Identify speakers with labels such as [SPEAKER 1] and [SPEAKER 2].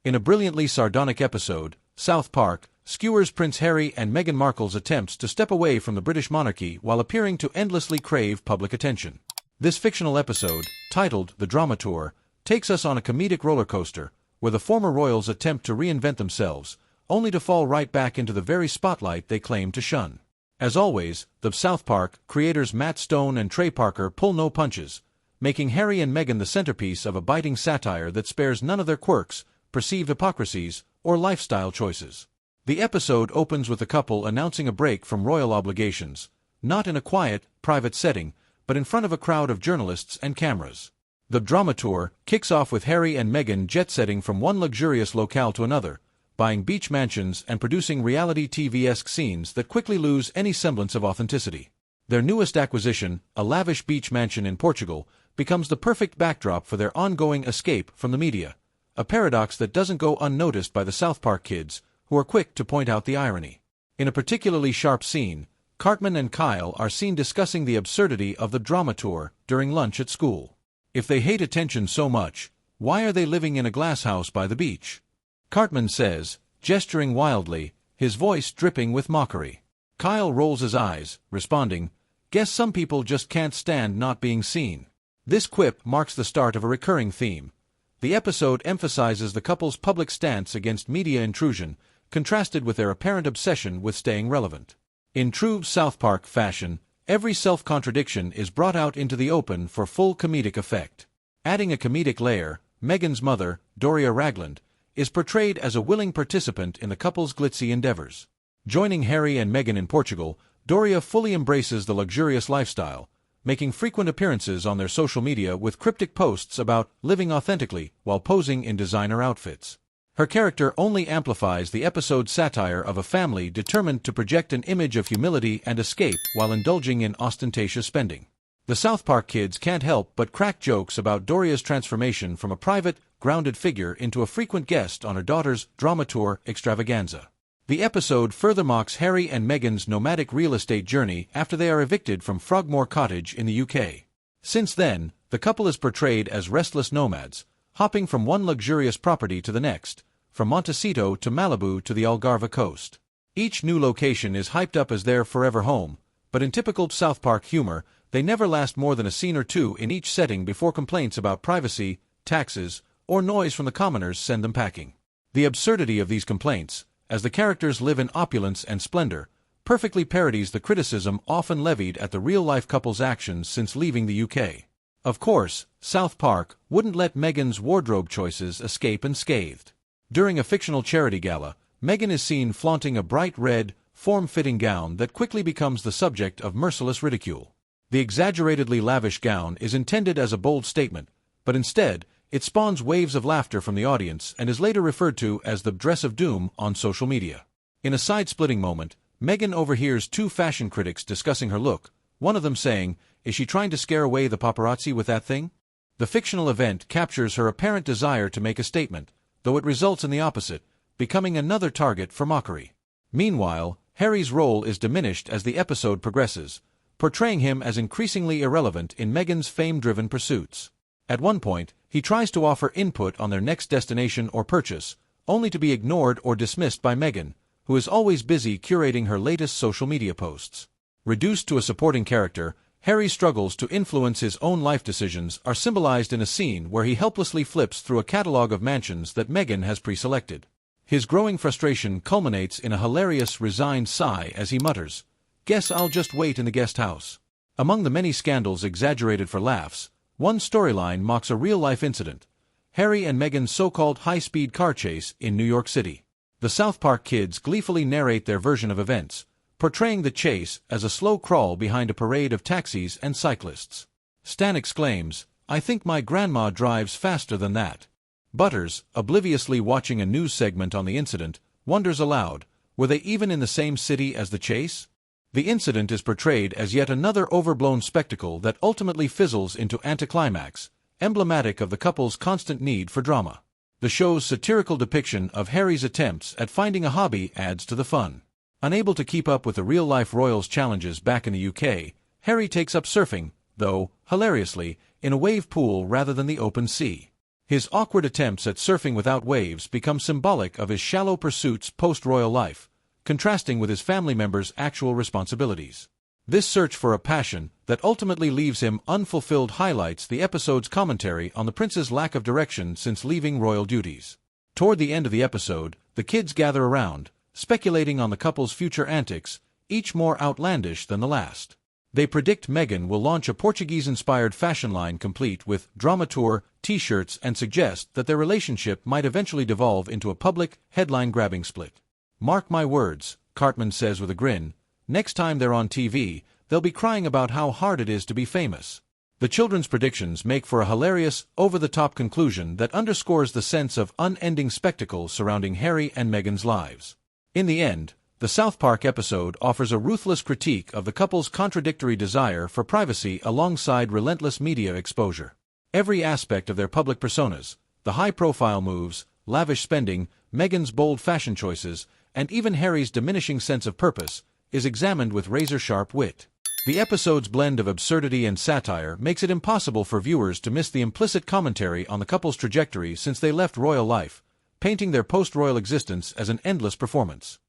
[SPEAKER 1] In a brilliantly sardonic episode, South Park skewers Prince Harry and Meghan Markle's attempts to step away from the British monarchy while appearing to endlessly crave public attention. This fictional episode, titled The Drama Tour, takes us on a comedic roller coaster, where the former royals attempt to reinvent themselves, only to fall right back into the very spotlight they claim to shun. As always, the South Park creators Matt Stone and Trey Parker pull no punches, making Harry and Meghan the centerpiece of a biting satire that spares none of their quirks, perceived hypocrisies, or lifestyle choices. The episode opens with the couple announcing a break from royal obligations, not in a quiet, private setting, but in front of a crowd of journalists and cameras. The drama tour kicks off with Harry and Meghan jet-setting from one luxurious locale to another, buying beach mansions and producing reality TV-esque scenes that quickly lose any semblance of authenticity. Their newest acquisition, a lavish beach mansion in Portugal, becomes the perfect backdrop for their ongoing escape from the media, a paradox that doesn't go unnoticed by the South Park kids, who are quick to point out the irony. In a particularly sharp scene, Cartman and Kyle are seen discussing the absurdity of the drama tour during lunch at school. If they hate attention so much, why are they living in a glass house by the beach? Cartman says, gesturing wildly, his voice dripping with mockery. Kyle rolls his eyes, responding, "Guess some people just can't stand not being seen." This quip marks the start of a recurring theme. The episode emphasizes the couple's public stance against media intrusion, contrasted with their apparent obsession with staying relevant. In true South Park fashion, every self-contradiction is brought out into the open for full comedic effect. Adding a comedic layer, Meghan's mother, Doria Ragland, is portrayed as a willing participant in the couple's glitzy endeavors. Joining Harry and Meghan in Portugal, Doria fully embraces the luxurious lifestyle, making frequent appearances on their social media with cryptic posts about living authentically while posing in designer outfits. Her character only amplifies the episode's satire of a family determined to project an image of humility and escape while indulging in ostentatious spending. The South Park kids can't help but crack jokes about Doria's transformation from a private, grounded figure into a frequent guest on her daughter's drama tour extravaganza. The episode further mocks Harry and Meghan's nomadic real estate journey after they are evicted from Frogmore Cottage in the UK. Since then, the couple is portrayed as restless nomads, hopping from one luxurious property to the next, from Montecito to Malibu to the Algarve coast. Each new location is hyped up as their forever home, but in typical South Park humor, they never last more than a scene or two in each setting before complaints about privacy, taxes, or noise from the commoners send them packing. The absurdity of these complaints, as the characters live in opulence and splendor, perfectly parodies the criticism often levied at the real-life couple's actions since leaving the UK. Of course, South Park wouldn't let Meghan's wardrobe choices escape unscathed. During a fictional charity gala, Meghan is seen flaunting a bright red, form-fitting gown that quickly becomes the subject of merciless ridicule. The exaggeratedly lavish gown is intended as a bold statement, but instead, it spawns waves of laughter from the audience and is later referred to as the dress of doom on social media. In a side-splitting moment, Meghan overhears two fashion critics discussing her look, one of them saying, "Is she trying to scare away the paparazzi with that thing?" The fictional event captures her apparent desire to make a statement, though it results in the opposite, becoming another target for mockery. Meanwhile, Harry's role is diminished as the episode progresses, portraying him as increasingly irrelevant in Meghan's fame-driven pursuits. At one point, he tries to offer input on their next destination or purchase, only to be ignored or dismissed by Meghan, who is always busy curating her latest social media posts. Reduced to a supporting character, Harry's struggles to influence his own life decisions are symbolized in a scene where he helplessly flips through a catalog of mansions that Meghan has pre-selected. His growing frustration culminates in a hilarious, resigned sigh as he mutters, "Guess I'll just wait in the guest house." Among the many scandals exaggerated for laughs, one storyline mocks a real-life incident: Harry and Meghan's so-called high-speed car chase in New York City. The South Park kids gleefully narrate their version of events, portraying the chase as a slow crawl behind a parade of taxis and cyclists. Stan exclaims, "I think my grandma drives faster than that." Butters, obliviously watching a news segment on the incident, wonders aloud, were they even in the same city as the chase? The incident is portrayed as yet another overblown spectacle that ultimately fizzles into anticlimax, emblematic of the couple's constant need for drama. The show's satirical depiction of Harry's attempts at finding a hobby adds to the fun. Unable to keep up with the real-life royals' challenges back in the UK, Harry takes up surfing, though, hilariously, in a wave pool rather than the open sea. His awkward attempts at surfing without waves become symbolic of his shallow pursuits post-royal life, contrasting with his family members' actual responsibilities. This search for a passion that ultimately leaves him unfulfilled highlights the episode's commentary on the prince's lack of direction since leaving royal duties. Toward the end of the episode, the kids gather around, speculating on the couple's future antics, each more outlandish than the last. They predict Meghan will launch a Portuguese-inspired fashion line complete with drama tour, t-shirts, and suggest that their relationship might eventually devolve into a public, headline-grabbing split. "Mark my words," Cartman says with a grin, "next time they're on TV, they'll be crying about how hard it is to be famous." The children's predictions make for a hilarious, over-the-top conclusion that underscores the sense of unending spectacle surrounding Harry and Meghan's lives. In the end, the South Park episode offers a ruthless critique of the couple's contradictory desire for privacy alongside relentless media exposure. Every aspect of their public personas, the high-profile moves, lavish spending, Meghan's bold fashion choices, and even Harry's diminishing sense of purpose, is examined with razor-sharp wit. The episode's blend of absurdity and satire makes it impossible for viewers to miss the implicit commentary on the couple's trajectory since they left royal life, painting their post-royal existence as an endless performance.